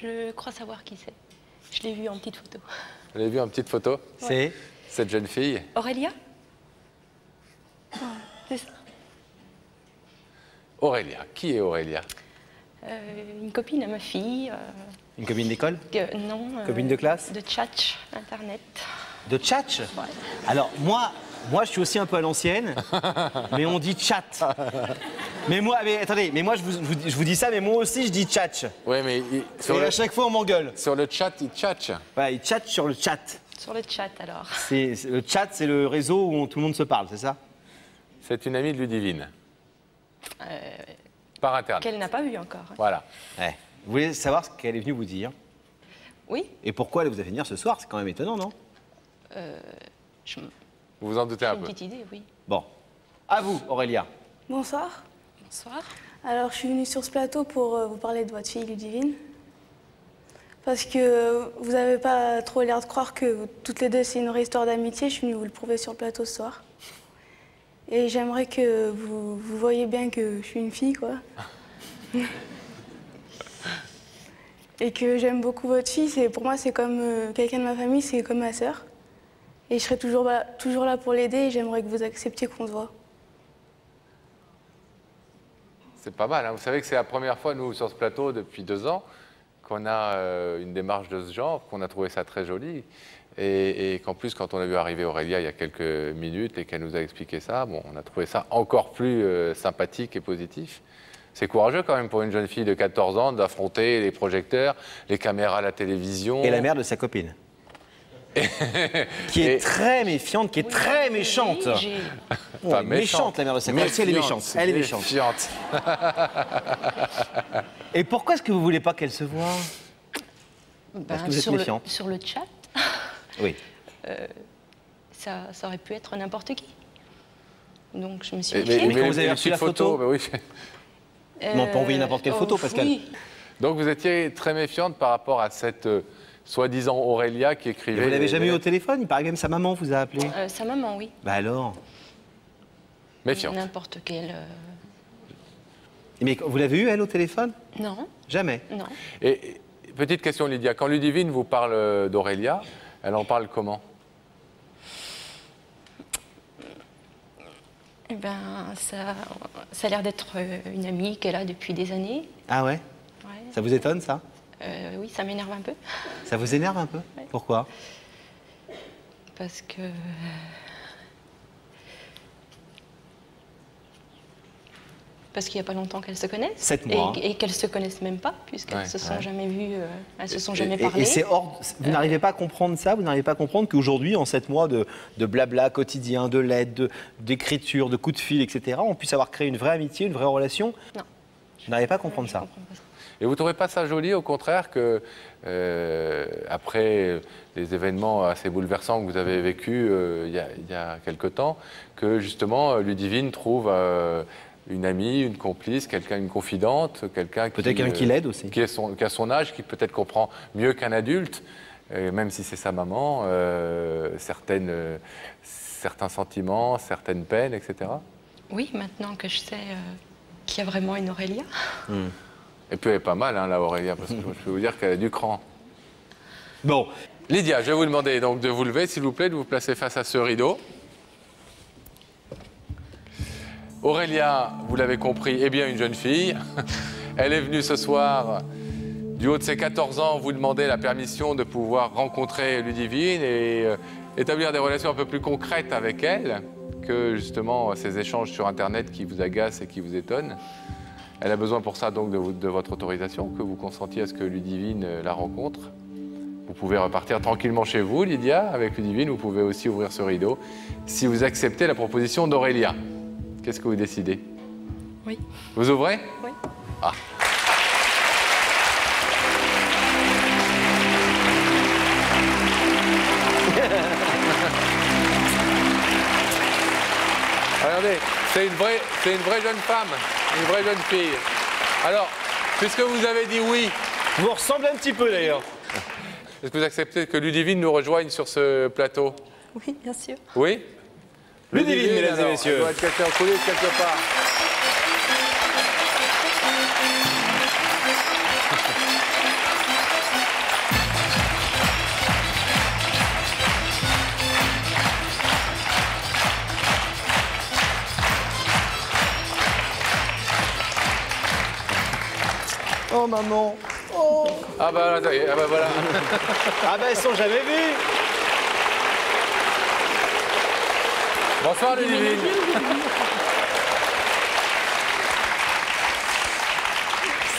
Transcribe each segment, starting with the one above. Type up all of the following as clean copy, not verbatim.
Je crois savoir qui c'est. Je l'ai vu en petite photo. Vous l'avez vu en petite photo? C'est Cette jeune fille? Aurélia? C'est ça. Aurélia. Qui est Aurélia? Une copine à ma fille. une copine d'école? Non. Copine de classe? De tchatch, Internet. De tchatch? Ouais. Alors, moi, je suis aussi un peu à l'ancienne, mais on dit chat. Mais attendez, mais moi, je vous dis ça, mais moi aussi, je dis tchatch. Oui, mais Et à chaque fois, on m'engueule. sur le chat, il tchatche. Ouais, il tchatche sur le chat. Sur le chat, alors. Le chat, c'est le réseau où tout le monde se parle, c'est ça? C'est une amie de Ludivine. Par Internet. Qu'elle n'a pas vu encore. Voilà. Ouais. Vous voulez savoir ce qu'elle est venue vous dire? Oui. Et pourquoi elle vous a fait venir ce soir? C'est quand même étonnant, non? J'ai Vous vous en doutez un une peu. petite idée, oui. Bon. À vous, Aurélia. Bonsoir. Bonsoir. Alors, je suis venue sur ce plateau pour vous parler de votre fille Ludivine. Parce que vous n'avez pas trop l'air de croire que toutes les deux, c'est une vraie histoire d'amitié. Je suis venue vous le prouver sur le plateau ce soir. Et j'aimerais que vous voyez bien que je suis une fille, quoi. Et que j'aime beaucoup votre fille. Pour moi, c'est comme quelqu'un de ma famille, c'est comme ma sœur. Et je serai toujours là pour l'aider et j'aimerais que vous acceptiez qu'on se voit. C'est pas mal, hein. Vous savez que c'est la première fois, nous, sur ce plateau, depuis 2 ans, qu'on a une démarche de ce genre, qu'on a trouvé ça très joli. Et qu'en plus, quand on a vu arriver Aurélia il y a quelques minutes et qu'elle nous a expliqué ça, bon, on a trouvé ça encore plus sympathique et positif. C'est courageux quand même pour une jeune fille de 14 ans d'affronter les projecteurs, les caméras à la télévision. Et la mère de sa copine. Qui est très méfiante, qui est très méchante. Enfin, méchante, la mère de sa copine. Elle est méchante. Elle est méchante. Et pourquoi est-ce que vous voulez pas qu'elle se voie? Parce que vous êtes méfiante. Sur le chat, Oui. ça aurait pu être n'importe qui. Donc je me suis Mais méfiée. quand vous avez reçu la photo, bah oui. Non, pas envoyer n'importe quelle photo, Pascal. Oui. Donc vous étiez très méfiante par rapport à cette soi-disant Aurélia qui écrivait... Et vous l'avez jamais eu au téléphone? Il paraît que même sa maman vous a appelé. Sa maman, oui. Bah alors? Méfiante. N'importe quelle. Mais vous l'avez eu, elle, au téléphone? Non, Jamais. non. Et petite question, Lydia, quand Ludivine vous parle d'Aurélia, elle en parle comment? Eh ben, ça a l'air d'être une amie qu'elle a depuis des années. Ah ouais? Ouais. Ça vous étonne, ça? Oui, ça m'énerve un peu. Ça vous énerve un peu? Ouais. Pourquoi? Parce que... Parce qu'il n'y a pas longtemps qu'elles se connaissent. 7 mois. Et qu'elles ne se connaissent même pas, puisqu'elles Ouais, se sont ouais. jamais vues, elles se sont jamais parlé. Et c'est hors... Vous n'arrivez pas à comprendre ça? Vous n'arrivez pas à comprendre qu'aujourd'hui, en 7 mois de blabla quotidien, de lettres, d'écriture, de coups de fil, etc., on puisse avoir créé une vraie amitié, une vraie relation? Non. Vous n'arrivez pas à comprendre ça? comprends pas ça. Et vous ne trouvez pas ça joli, au contraire, que après les événements assez bouleversants que vous avez vécus il y a quelque temps, que justement Ludivine trouve une amie, une complice, une confidente, quelqu'un qui... Peut-être quelqu'un qui l'aide aussi. Qui a son âge, qui peut-être comprend mieux qu'un adulte, même si c'est sa maman, certains sentiments, certaines peines, etc. Oui, maintenant que je sais qu'il y a vraiment une Aurélia. Et puis elle est pas mal, hein, la Aurélia, parce que je peux vous dire qu'elle a du cran. Bon. Lydia, je vais vous demander donc de vous lever, s'il vous plaît, de vous placer face à ce rideau. Aurélia, vous l'avez compris, est bien une jeune fille. Elle est venue ce soir, du haut de ses 14 ans, vous demander la permission de pouvoir rencontrer Ludivine et établir des relations un peu plus concrètes avec elle que justement ces échanges sur Internet qui vous agacent et qui vous étonnent. Elle a besoin pour ça donc de votre autorisation, que vous consentiez à ce que Ludivine la rencontre. Vous pouvez repartir tranquillement chez vous, Lydia, avec Ludivine. Vous pouvez aussi ouvrir ce rideau si vous acceptez la proposition d'Aurélia. Qu'est-ce que vous décidez? Oui. Vous ouvrez? Oui. Ah. Regardez, c'est une vraie jeune femme, une vraie jeune fille. Alors, puisque vous avez dit oui... Vous ressemblez un petit peu d'ailleurs. Est-ce que vous acceptez que Ludivine nous rejoigne sur ce plateau? Oui, bien sûr. Oui? Ludivine, mesdames et messieurs. Elle doit être quelqu'un coulé quelque part. maman. Oh. Ah bah, ça y est, ah bah voilà. Ah bah, elles sont jamais vues. Bonsoir Ludivine.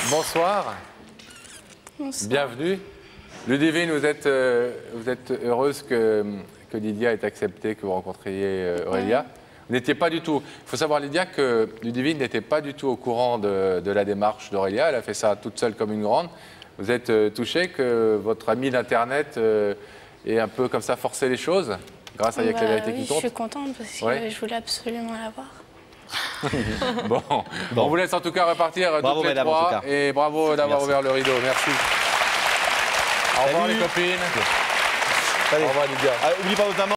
Bonsoir. Bonsoir. Bienvenue. Ludivine, vous êtes heureuse que Lydia ait accepté que vous rencontriez Aurélia. Vous n'étiez pas du tout... Il faut savoir, Lydia, que Ludivine n'était pas du tout au courant de la démarche d'Aurélia. Elle a fait ça toute seule comme une grande. Vous êtes touchée que votre amie d'Internet ait un peu comme ça forcé les choses grâce à Y'a que la vérité qui compte. Je suis contente parce que je voulais absolument la voir. Bon, on vous laisse en tout cas repartir Bravo, toutes les madame, en trois. tout cas. Et bravo d'avoir ouvert le rideau. Merci. Au revoir Salut. les copines. Allez. Au revoir Lydia. Ah, oublie pas votre maman.